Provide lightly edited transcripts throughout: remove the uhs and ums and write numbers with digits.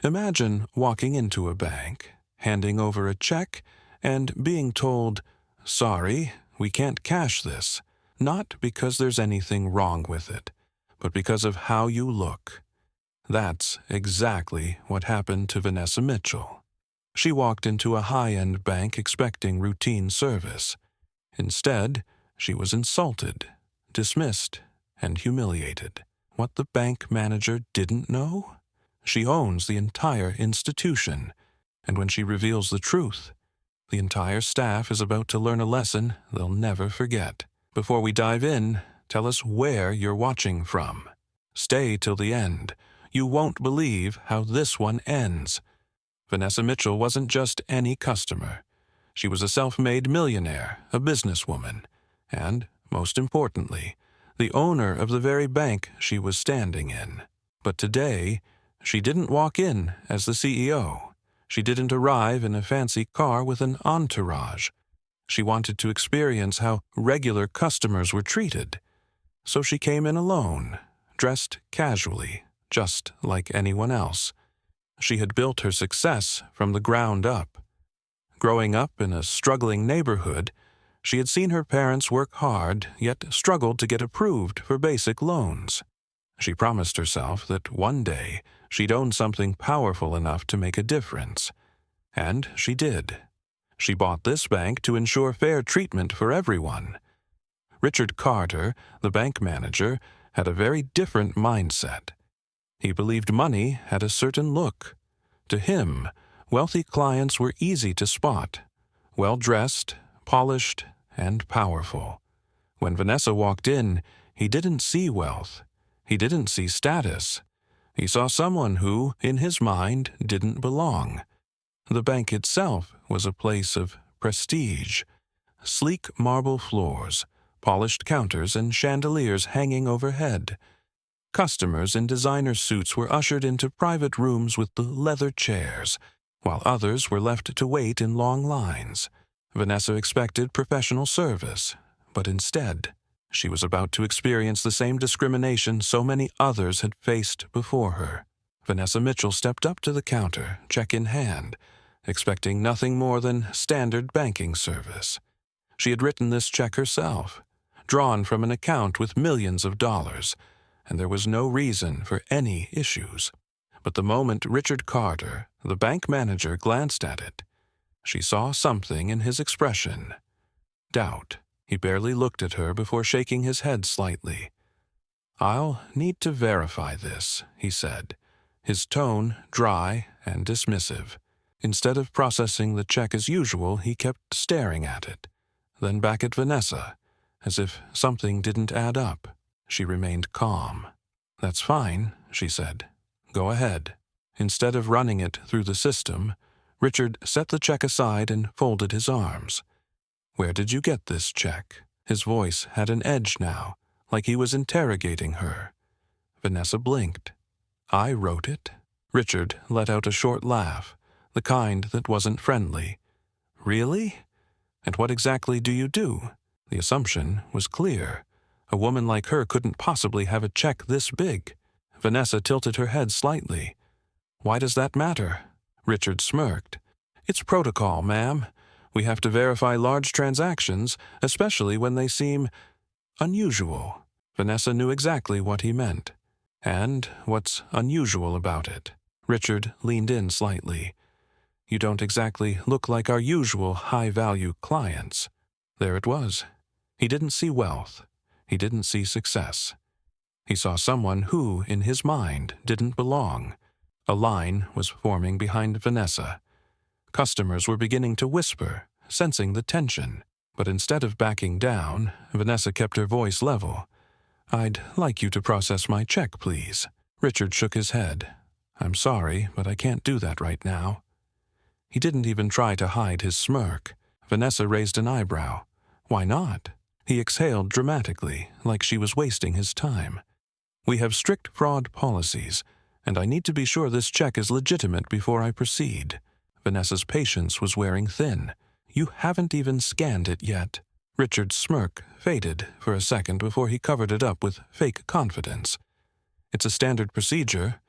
Imagine walking into a bank, handing over a check, and being told, "Sorry, we can't cash this," not because there's anything wrong with it, but because of how you look. That's exactly what happened to Vanessa Mitchell. She walked into a high-end bank expecting routine service. Instead, she was insulted, dismissed, and humiliated. What the bank manager didn't know? She owns the entire institution, and when she reveals the truth, the entire staff is about to learn a lesson they'll never forget. Before we dive in, tell us where you're watching from. Stay till the end. You won't believe how this one ends. Vanessa Mitchell wasn't just any customer. She was a self-made millionaire, a businesswoman, and, most importantly, the owner of the very bank she was standing in. But today, she didn't walk in as the CEO. She didn't arrive in a fancy car with an entourage. She wanted to experience how regular customers were treated. So she came in alone, dressed casually, just like anyone else. She had built her success from the ground up. Growing up in a struggling neighborhood, she had seen her parents work hard, yet struggled to get approved for basic loans. She promised herself that one day she'd own something powerful enough to make a difference. And she did. She bought this bank to ensure fair treatment for everyone. Richard Carter, the bank manager, had a very different mindset. He believed money had a certain look. To him, wealthy clients were easy to spot, well-dressed, polished, and powerful. When Vanessa walked in, he didn't see wealth. He didn't see status. He saw someone who, in his mind, didn't belong. The bank itself was a place of prestige. Sleek marble floors, polished counters, and chandeliers hanging overhead. Customers in designer suits were ushered into private rooms with the leather chairs, while others were left to wait in long lines. Vanessa expected professional service, but instead, she was about to experience the same discrimination so many others had faced before her. Vanessa Mitchell stepped up to the counter, check in hand, expecting nothing more than standard banking service. She had written this check herself, drawn from an account with millions of dollars, and there was no reason for any issues. But the moment Richard Carter, the bank manager, glanced at it, she saw something in his expression. Doubt. He barely looked at her before shaking his head slightly. "I'll need to verify this," he said, his tone dry and dismissive. Instead of processing the check as usual, he kept staring at it, then back at Vanessa, as if something didn't add up. She remained calm. "That's fine," she said. "Go ahead." Instead of running it through the system, Richard set the check aside and folded his arms. "Where did you get this check?" His voice had an edge now, like he was interrogating her. Vanessa blinked. "I wrote it." Richard let out a short laugh, the kind that wasn't friendly. "Really? And what exactly do you do?" The assumption was clear. A woman like her couldn't possibly have a check this big. Vanessa tilted her head slightly. "Why does that matter?" Richard smirked. "It's protocol, ma'am. We have to verify large transactions, especially when they seem unusual." Vanessa knew exactly what he meant. "And what's unusual about it?" Richard leaned in slightly. "You don't exactly look like our usual high-value clients." There it was. He didn't see wealth. He didn't see success. He saw someone who, in his mind, didn't belong. A line was forming behind Vanessa. Customers were beginning to whisper, sensing the tension. But instead of backing down, Vanessa kept her voice level. "I'd like you to process my check, please." Richard shook his head. "I'm sorry, but I can't do that right now." He didn't even try to hide his smirk. Vanessa raised an eyebrow. "Why not?" He exhaled dramatically, like she was wasting his time. "We have strict fraud policies, and I need to be sure this check is legitimate before I proceed." Vanessa's patience was wearing thin. "You haven't even scanned it yet." Richard's smirk faded for a second before he covered it up with fake confidence. "It's a standard procedure.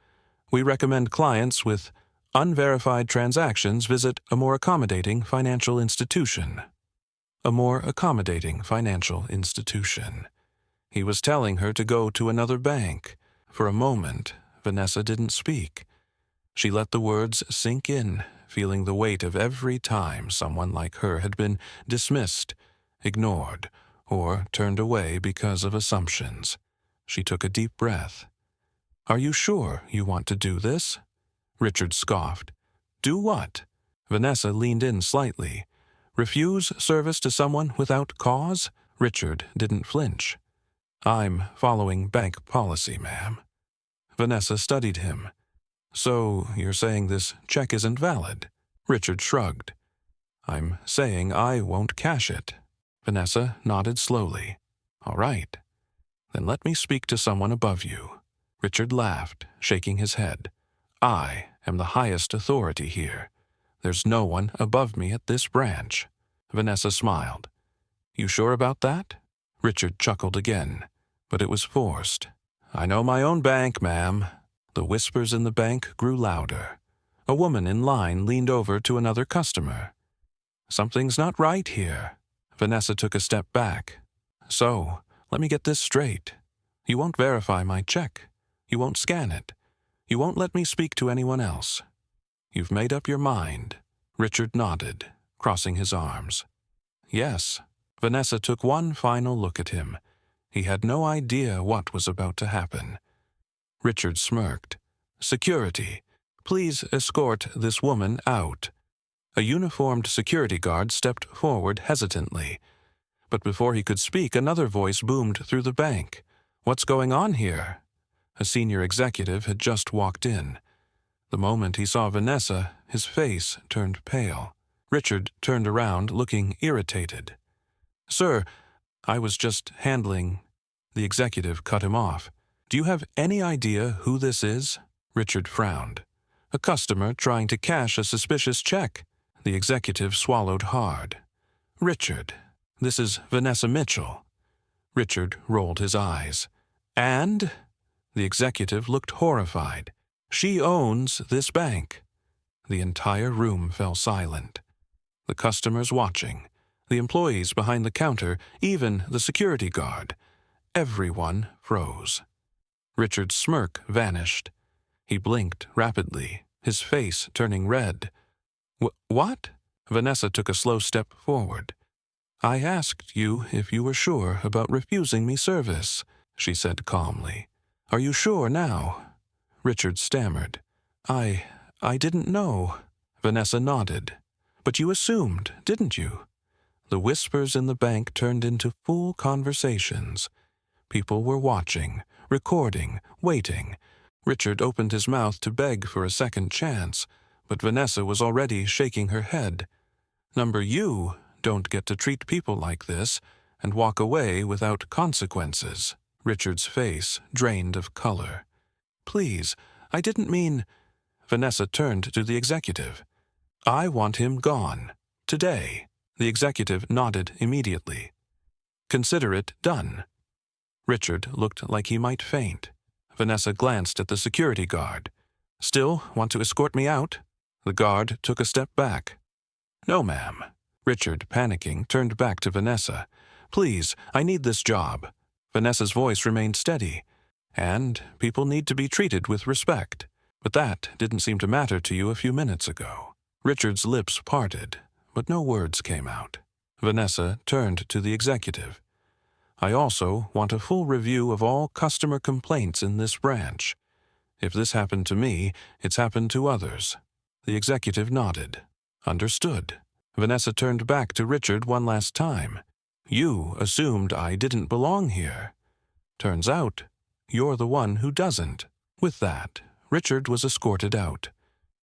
We recommend clients with unverified transactions, visit a more accommodating financial institution. A more accommodating financial institution. He was telling her to go to another bank. For a moment, Vanessa didn't speak. She let the words sink in, feeling the weight of every time someone like her had been dismissed, ignored, or turned away because of assumptions. She took a deep breath. "Are you sure you want to do this?" Richard scoffed. "Do what?" Vanessa leaned in slightly. "Refuse service to someone without cause?" Richard didn't flinch. "I'm following bank policy, ma'am." Vanessa studied him. "So you're saying this check isn't valid?" Richard shrugged. "I'm saying I won't cash it." Vanessa nodded slowly. "All right. Then let me speak to someone above you." Richard laughed, shaking his head. "I am the highest authority here. There's no one above me at this branch." Vanessa smiled. "You sure about that?" Richard chuckled again, but it was forced. "I know my own bank, ma'am." The whispers in the bank grew louder. A woman in line leaned over to another customer. "Something's not right here." Vanessa took a step back. "So, let me get this straight. You won't verify my check. You won't scan it. You won't let me speak to anyone else. You've made up your mind." Richard nodded, crossing his arms. "Yes." Vanessa took one final look at him. He had no idea what was about to happen. Richard smirked. "Security, please escort this woman out." A uniformed security guard stepped forward hesitantly. But before he could speak, another voice boomed through the bank. "What's going on here?" A senior executive had just walked in. The moment he saw Vanessa, his face turned pale. Richard turned around, looking irritated. "Sir, I was just handling—" The executive cut him off. "Do you have any idea who this is?" Richard frowned. "A customer trying to cash a suspicious check." The executive swallowed hard. "Richard, this is Vanessa Mitchell." Richard rolled his eyes. "And?" The executive looked horrified. "She owns this bank." The entire room fell silent. The customers watching, the employees behind the counter, even the security guard. Everyone froze. Richard's smirk vanished. He blinked rapidly, his face turning red. What?" Vanessa took a slow step forward. "I asked you if you were sure about refusing me service," she said calmly. "Are you sure now?" Richard stammered. I didn't know." Vanessa nodded. "But you assumed, didn't you?" The whispers in the bank turned into full conversations. People were watching, recording, waiting. Richard opened his mouth to beg for a second chance, but Vanessa was already shaking her head. You don't get to treat people like this and walk away without consequences." Richard's face drained of color. "Please, I didn't mean—" Vanessa turned to the executive. "I want him gone. Today." The executive nodded immediately. "Consider it done." Richard looked like he might faint. Vanessa glanced at the security guard. "Still want to escort me out?" The guard took a step back. "No, ma'am." Richard, panicking, turned back to Vanessa. "Please, I need this job." Vanessa's voice remained steady. "And people need to be treated with respect. But that didn't seem to matter to you a few minutes ago." Richard's lips parted, but no words came out. Vanessa turned to the executive. "I also want a full review of all customer complaints in this branch. If this happened to me, it's happened to others." The executive nodded. "Understood." Vanessa turned back to Richard one last time. "You assumed I didn't belong here. Turns out, you're the one who doesn't." With that, Richard was escorted out,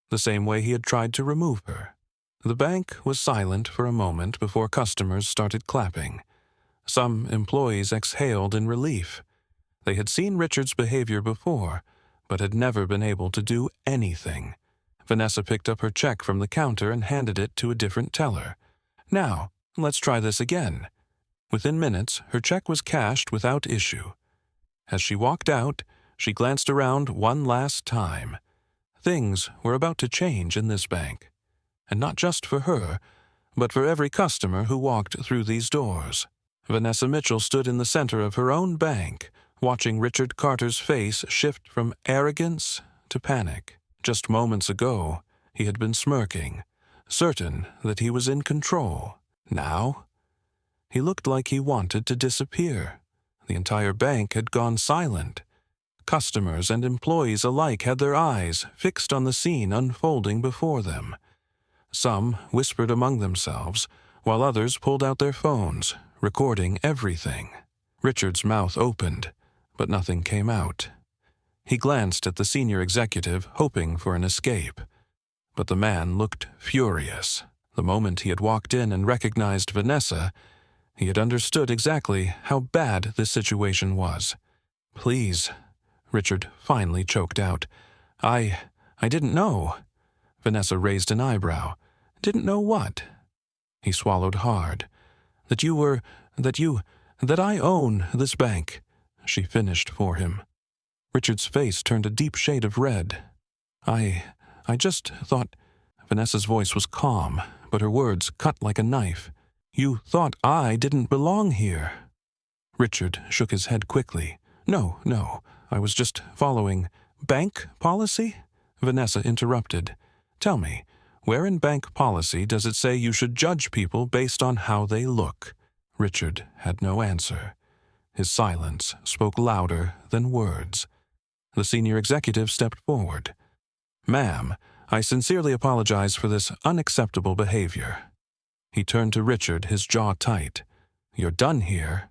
the same way he had tried to remove her. The bank was silent for a moment before customers started clapping. Some employees exhaled in relief. They had seen Richard's behavior before, but had never been able to do anything. Vanessa picked up her check from the counter and handed it to a different teller. "Now, let's try this again." Within minutes, her check was cashed without issue. As she walked out, she glanced around one last time. Things were about to change in this bank. And not just for her, but for every customer who walked through these doors. Vanessa Mitchell stood in the center of her own bank, watching Richard Carter's face shift from arrogance to panic. Just moments ago, he had been smirking, certain that he was in control. Now, he looked like he wanted to disappear. The entire bank had gone silent. Customers and employees alike had their eyes fixed on the scene unfolding before them. Some whispered among themselves, while others pulled out their phones, recording everything. Richard's mouth opened, but nothing came out. He glanced at the senior executive, hoping for an escape. But the man looked furious. The moment he had walked in and recognized Vanessa, he had understood exactly how bad this situation was. "Please," Richard finally choked out. I didn't know." Vanessa raised an eyebrow. "Didn't know what?" He swallowed hard. That I own this bank," she finished for him. Richard's face turned a deep shade of red. I just thought—" Vanessa's voice was calm, but her words cut like a knife. "You thought I didn't belong here." Richard shook his head quickly. No, I was just following—" "Bank policy?" Vanessa interrupted. "Tell me, where in bank policy does it say you should judge people based on how they look?" Richard had no answer. His silence spoke louder than words. The senior executive stepped forward. "Ma'am, I sincerely apologize for this unacceptable behavior." He turned to Richard, his jaw tight. "You're done here."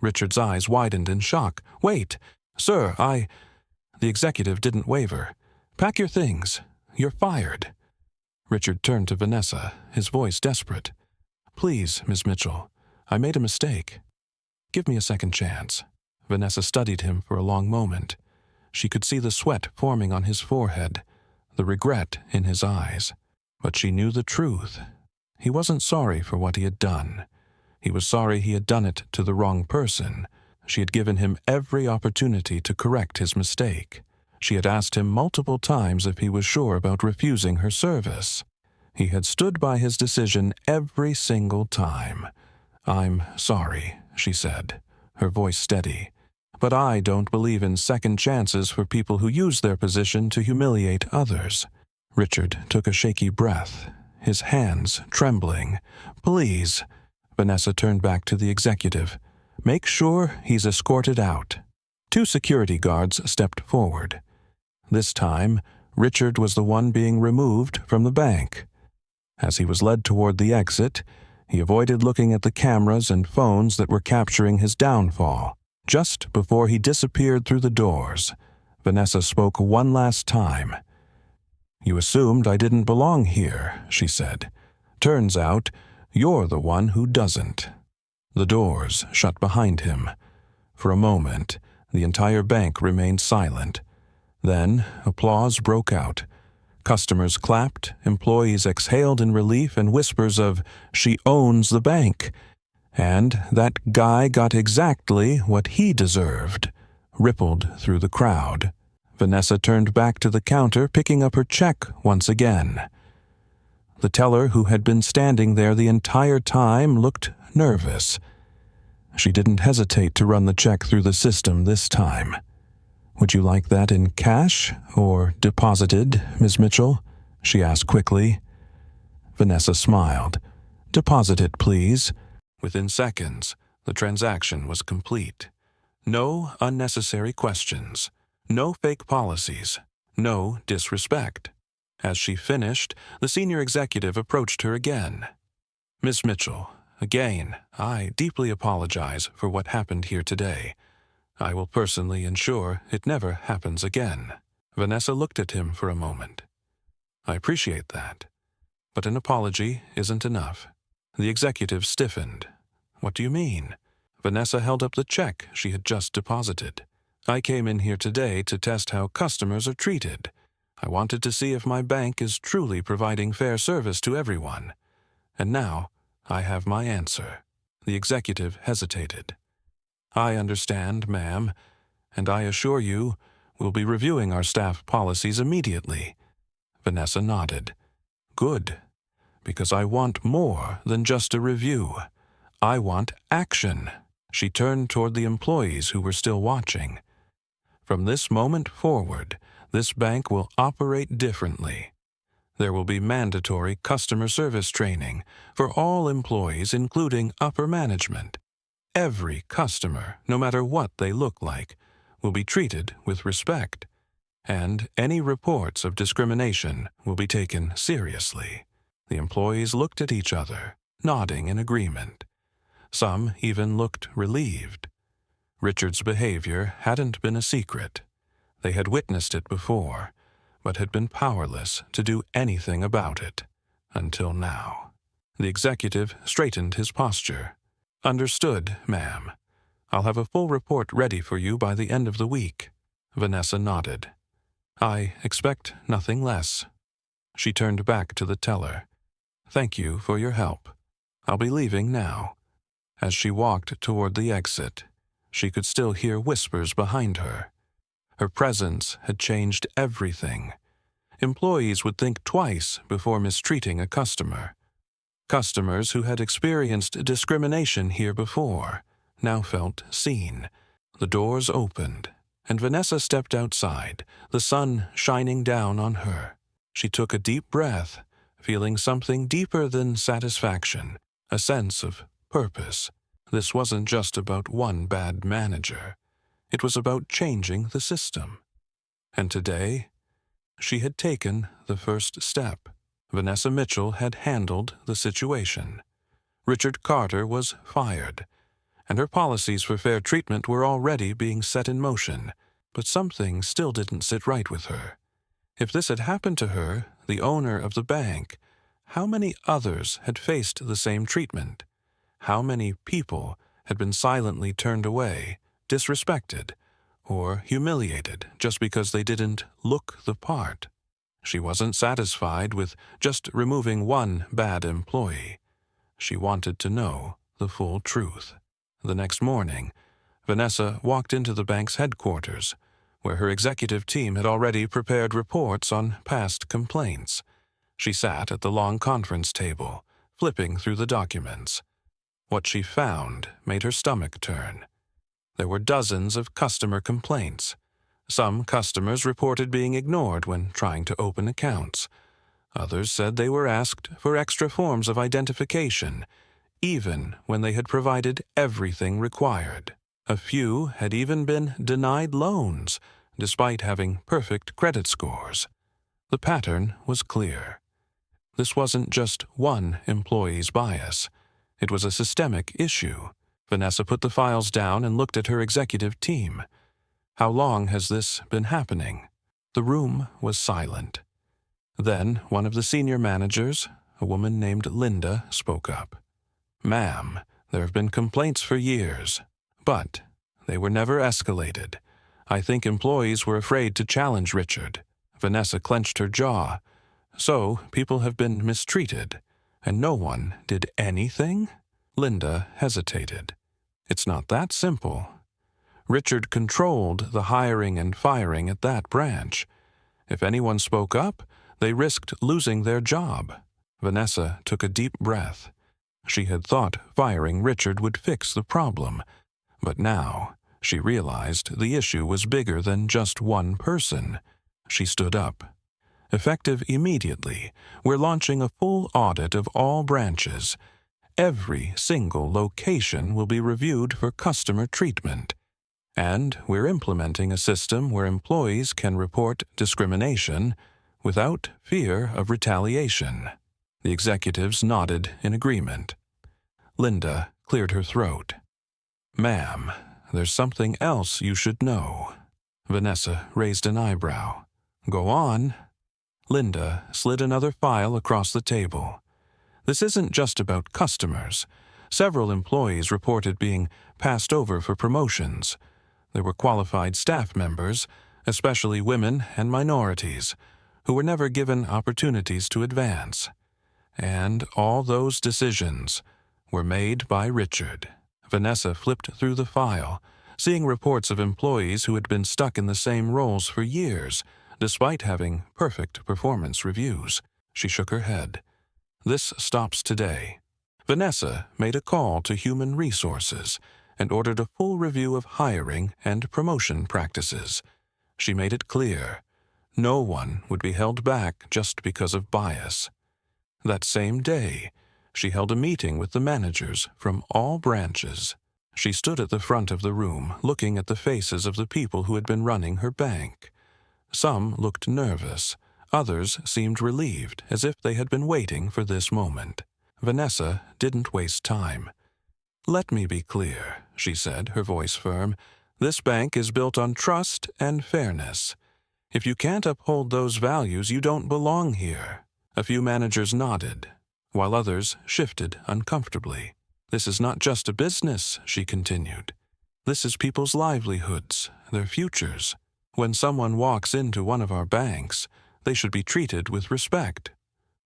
Richard's eyes widened in shock. "Wait, sir, The executive didn't waver. "Pack your things. You're fired." Richard turned to Vanessa, his voice desperate. "Please, Miss Mitchell, I made a mistake. Give me a second chance." Vanessa studied him for a long moment. She could see the sweat forming on his forehead, the regret in his eyes. But she knew the truth. He wasn't sorry for what he had done. He was sorry he had done it to the wrong person. She had given him every opportunity to correct his mistake. She had asked him multiple times if he was sure about refusing her service. He had stood by his decision every single time. "I'm sorry," she said, her voice steady. "But I don't believe in second chances for people who use their position to humiliate others." Richard took a shaky breath, his hands trembling. "Please," Vanessa turned back to the executive. "Make sure he's escorted out." 2 security guards stepped forward. This time, Richard was the one being removed from the bank. As he was led toward the exit, he avoided looking at the cameras and phones that were capturing his downfall. Just before he disappeared through the doors, Vanessa spoke one last time. "You assumed I didn't belong here," she said. "Turns out, you're the one who doesn't." The doors shut behind him. For a moment, the entire bank remained silent. Then, applause broke out. Customers clapped, employees exhaled in relief, and whispers of, "She owns the bank," and "That guy got exactly what he deserved," rippled through the crowd. Vanessa turned back to the counter, picking up her check once again. The teller, who had been standing there the entire time, looked nervous. She didn't hesitate to run the check through the system this time. "Would you like that in cash or deposited, Ms. Mitchell?" she asked quickly. Vanessa smiled. "Deposit it, please." Within seconds, the transaction was complete. No unnecessary questions. No fake policies. No disrespect. As she finished, the senior executive approached her again. "Miss Mitchell, again, I deeply apologize for what happened here today. I will personally ensure it never happens again." Vanessa looked at him for a moment. "I appreciate that. But an apology isn't enough." The executive stiffened. "What do you mean?" Vanessa held up the check she had just deposited. "I came in here today to test how customers are treated. I wanted to see if my bank is truly providing fair service to everyone. And now I have my answer." The executive hesitated. "I understand, ma'am, and I assure you, We'll be reviewing our staff policies immediately." Vanessa nodded. "Good, because I want more than just a review. I want action." She turned toward the employees who were still watching. "From this moment forward, this bank will operate differently. There will be mandatory customer service training for all employees, including upper management. Every customer, no matter what they look like, will be treated with respect, and any reports of discrimination will be taken seriously." The employees looked at each other, nodding in agreement. Some even looked relieved. Richard's behavior hadn't been a secret. They had witnessed it before, but had been powerless to do anything about it, until now. The executive straightened his posture. "Understood, ma'am. I'll have a full report ready for you by the end of the week." Vanessa nodded. "I expect nothing less." She turned back to the teller. "Thank you for your help. I'll be leaving now." As she walked toward the exit, she could still hear whispers behind her. Her presence had changed everything. Employees would think twice before mistreating a customer. Customers who had experienced discrimination here before now felt seen. The doors opened, and Vanessa stepped outside, the sun shining down on her. She took a deep breath, feeling something deeper than satisfaction, a sense of purpose. This wasn't just about one bad manager. It was about changing the system. And today, she had taken the first step. Vanessa Mitchell had handled the situation. Richard Carter was fired, and her policies for fair treatment were already being set in motion, but something still didn't sit right with her. If this had happened to her, the owner of the bank, how many others had faced the same treatment? How many people had been silently turned away, disrespected, or humiliated just because they didn't look the part? She wasn't satisfied with just removing one bad employee. She wanted to know the full truth. The next morning, Vanessa walked into the bank's headquarters, where her executive team had already prepared reports on past complaints. She sat at the long conference table, flipping through the documents. What she found made her stomach turn. There were dozens of customer complaints. Some customers reported being ignored when trying to open accounts. Others said they were asked for extra forms of identification, even when they had provided everything required. A few had even been denied loans, despite having perfect credit scores. The pattern was clear. This wasn't just one employee's bias. It was a systemic issue. Vanessa put the files down and looked at her executive team. "How long has this been happening?" The room was silent. Then one of the senior managers, a woman named Linda, spoke up. "Ma'am, there have been complaints for years, but they were never escalated. I think employees were afraid to challenge Richard." Vanessa clenched her jaw. "So people have been mistreated, and no one did anything?" Linda hesitated. "It's not that simple. Richard controlled the hiring and firing at that branch. If anyone spoke up, they risked losing their job." Vanessa took a deep breath. She had thought firing Richard would fix the problem, but now she realized the issue was bigger than just one person. She stood up. "Effective immediately, we're launching a full audit of all branches. Every single location will be reviewed for customer treatment. And we're implementing a system where employees can report discrimination without fear of retaliation." The executives nodded in agreement. Linda cleared her throat. "Ma'am, there's something else you should know." Vanessa raised an eyebrow. "Go on." Linda slid another file across the table. "This isn't just about customers. Several employees reported being passed over for promotions. There were qualified staff members, especially women and minorities, who were never given opportunities to advance. And all those decisions were made by Richard." Vanessa flipped through the file, seeing reports of employees who had been stuck in the same roles for years, despite having perfect performance reviews. She shook her head. This stops today. Vanessa made a call to human resources and ordered a full review of hiring and promotion practices. She made it clear, no one would be held back just because of bias. That same day, she held a meeting with the managers from all branches. She stood at the front of the room, looking at the faces of the people who had been running her bank. Some looked nervous. Others seemed relieved, as if they had been waiting for this moment. Vanessa didn't waste time. "Let me be clear," she said, her voice firm. "This bank is built on trust and fairness. If you can't uphold those values, you don't belong here." A few managers nodded, while others shifted uncomfortably. "This is not just a business," she continued. "This is people's livelihoods, their futures. When someone walks into one of our banks, they should be treated with respect,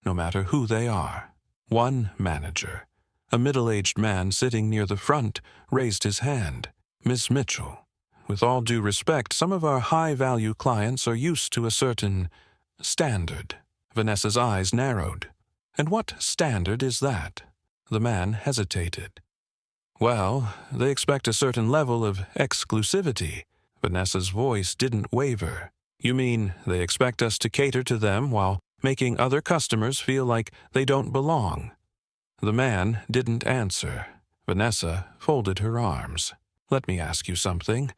no matter who they are." One manager, a middle-aged man sitting near the front, raised his hand. "Miss Mitchell, with all due respect, some of our high-value clients are used to a certain standard." Vanessa's eyes narrowed. "And what standard is that?" The man hesitated. "Well, they expect a certain level of exclusivity." Vanessa's voice didn't waver. "You mean they expect us to cater to them while making other customers feel like they don't belong?" The man didn't answer. Vanessa folded her arms. "Let me ask you something.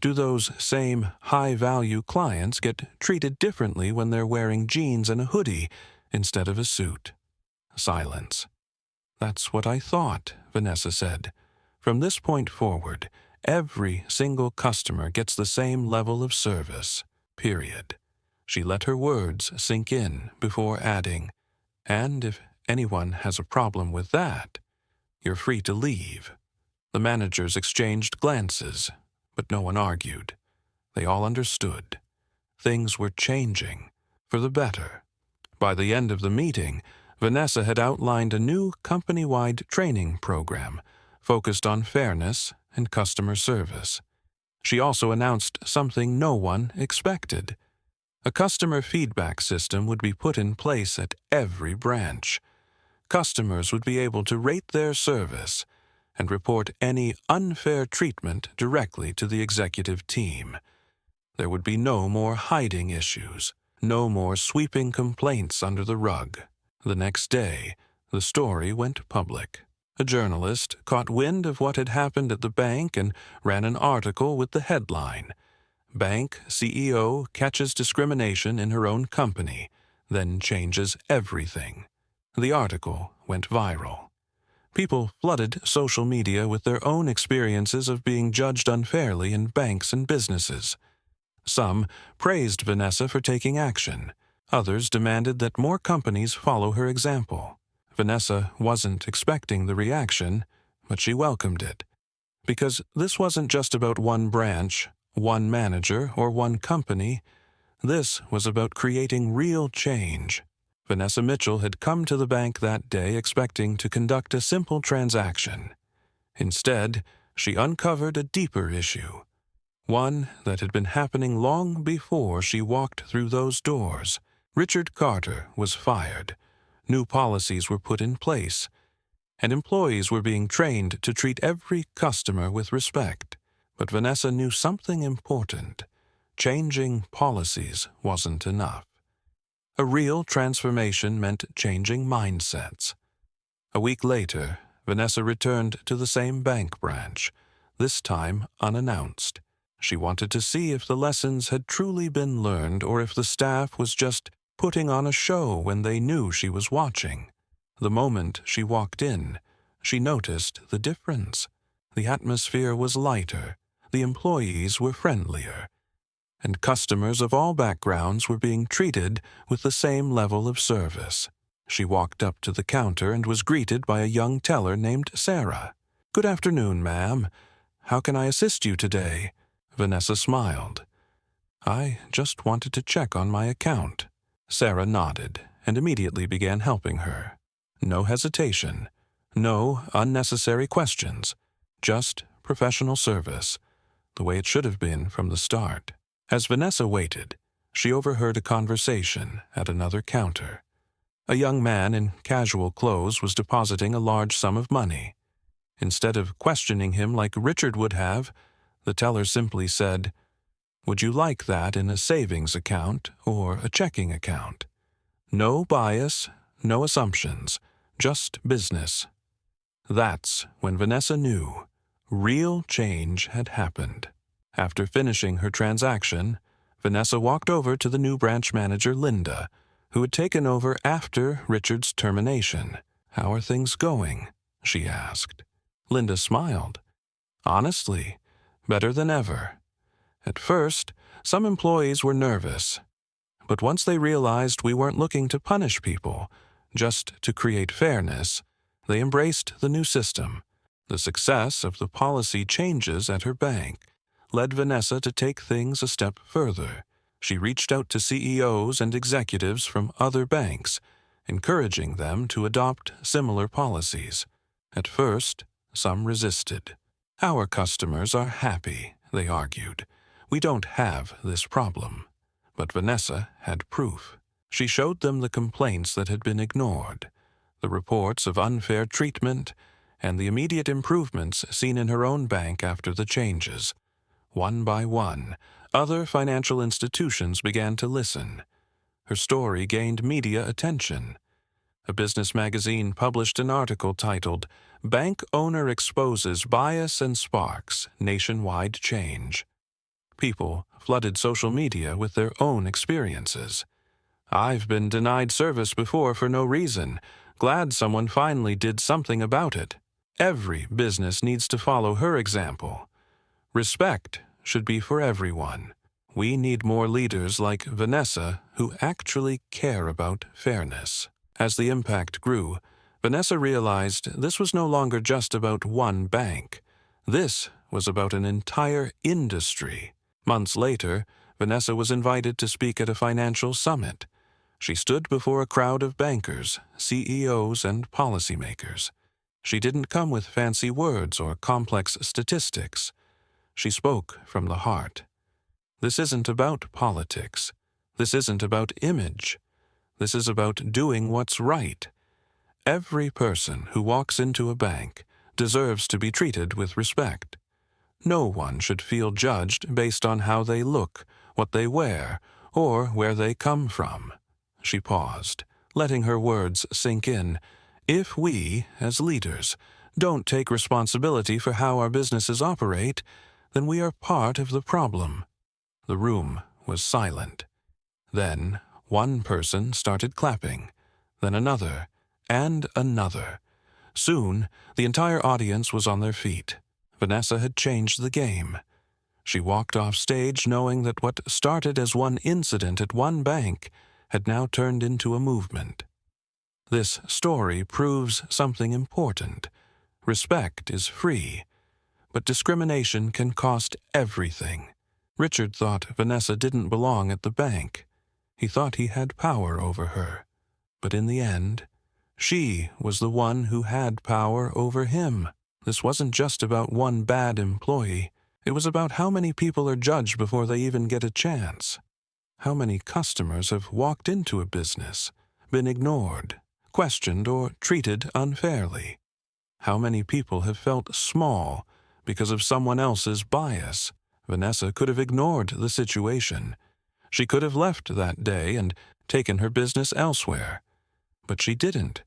Do those same high-value clients get treated differently when they're wearing jeans and a hoodie instead of a suit?" Silence. "That's what I thought," Vanessa said. "From this point forward, every single customer gets the same level of service, period." She let her words sink in before adding, "And if anyone has a problem with that, you're free to leave." The managers exchanged glances, but no one argued. They all understood. Things were changing, for the better. By the end of the meeting, Vanessa had outlined a new company-wide training program focused on fairness and customer service. She also announced something no one expected. A customer feedback system would be put in place at every branch. Customers would be able to rate their service and report any unfair treatment directly to the executive team. There would be no more hiding issues, no more sweeping complaints under the rug. The next day, the story went public. A journalist caught wind of what had happened at the bank and ran an article with the headline, "Bank CEO Catches Discrimination in Her Own Company, Then Changes Everything." The article went viral. People flooded social media with their own experiences of being judged unfairly in banks and businesses. Some praised Vanessa for taking action. Others demanded that more companies follow her example. Vanessa wasn't expecting the reaction, but she welcomed it. Because this wasn't just about one branch, one manager, or one company. This was about creating real change. Vanessa Mitchell had come to the bank that day expecting to conduct a simple transaction. Instead, she uncovered a deeper issue, one that had been happening long before she walked through those doors. Richard Carter was fired. New policies were put in place, and employees were being trained to treat every customer with respect. But Vanessa knew something important. Changing policies wasn't enough. A real transformation meant changing mindsets. A week later, Vanessa returned to the same bank branch, this time unannounced. She wanted to see if the lessons had truly been learned or if the staff was just putting on a show when they knew she was watching. The moment she walked in, she noticed the difference. The atmosphere was lighter, the employees were friendlier, and customers of all backgrounds were being treated with the same level of service. She walked up to the counter and was greeted by a young teller named Sarah. "Good afternoon, ma'am. How can I assist you today?" Vanessa smiled. "I just wanted to check on my account." Sarah nodded and immediately began helping her. No hesitation, no unnecessary questions, just professional service. the way it should have been from the start. As Vanessa waited, she overheard a conversation at another counter. A young man in casual clothes was depositing a large sum of money. Instead of questioning him like Richard would have, the teller simply said, "Would you like that in a savings account or a checking account?" No bias, no assumptions, just business. That's when Vanessa knew real change had happened. After finishing her transaction, Vanessa walked over to the new branch manager, Linda, who had taken over after Richard's termination. "How are things going?" she asked. Linda smiled. "Honestly, better than ever." At first, some employees were nervous, but once they realized we weren't looking to punish people, just to create fairness, they embraced the new system. The success of the policy changes at her bank led Vanessa to take things a step further. She reached out to CEOs and executives from other banks, encouraging them to adopt similar policies. At first, some resisted. "Our customers are happy," they argued. "We don't have this problem." But Vanessa had proof. She showed them the complaints that had been ignored, the reports of unfair treatment, and the immediate improvements seen in her own bank after the changes. One by one, other financial institutions began to listen. Her story gained media attention. A business magazine published an article titled, "Bank Owner Exposes Bias and Sparks Nationwide Change." People flooded social media with their own experiences. "I've been denied service before for no reason. Glad someone finally did something about it." Every business needs to follow her example. Respect should be for everyone. We need more leaders like Vanessa who actually care about fairness. As the impact grew, Vanessa realized this was no longer just about one bank. This was about an entire industry. Months later, Vanessa was invited to speak at a financial summit. She stood before a crowd of bankers, CEOs, and policymakers. She didn't come with fancy words or complex statistics. She spoke from the heart. This isn't about politics. This isn't about image. This is about doing what's right. Every person who walks into a bank deserves to be treated with respect. No one should feel judged based on how they look, what they wear, or where they come from. She paused, letting her words sink in. If we, as leaders, don't take responsibility for how our businesses operate, then we are part of the problem. The room was silent. Then one person started clapping, then another, and another. Soon, the entire audience was on their feet. Vanessa had changed the game. She walked off stage knowing that what started as one incident at one bank had now turned into a movement. This story proves something important. Respect is free, but discrimination can cost everything. Richard thought Vanessa didn't belong at the bank. He thought he had power over her. But in the end, she was the one who had power over him. This wasn't just about one bad employee. It was about how many people are judged before they even get a chance. How many customers have walked into a business, been ignored, questioned, or treated unfairly? How many people have felt small because of someone else's bias? Vanessa could have ignored the situation. She could have left that day and taken her business elsewhere. But she didn't.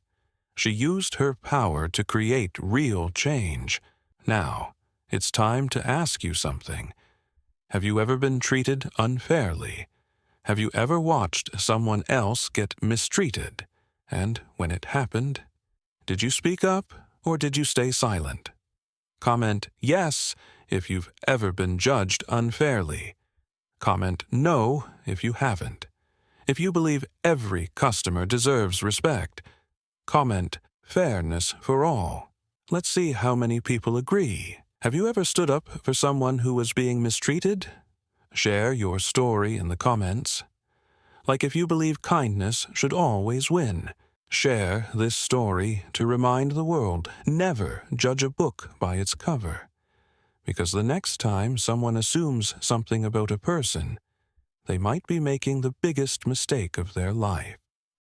She used her power to create real change. Now, it's time to ask you something. Have you ever been treated unfairly? Have you ever watched someone else get mistreated? And when it happened, did you speak up or did you stay silent? Comment yes if you've ever been judged unfairly. Comment no if you haven't. If you believe every customer deserves respect, comment fairness for all. Let's see how many people agree. Have you ever stood up for someone who was being mistreated? Share your story in the comments. Like if you believe kindness should always win. Share this story to remind the world, never judge a book by its cover. because the next time someone assumes something about a person, they might be making the biggest mistake of their life.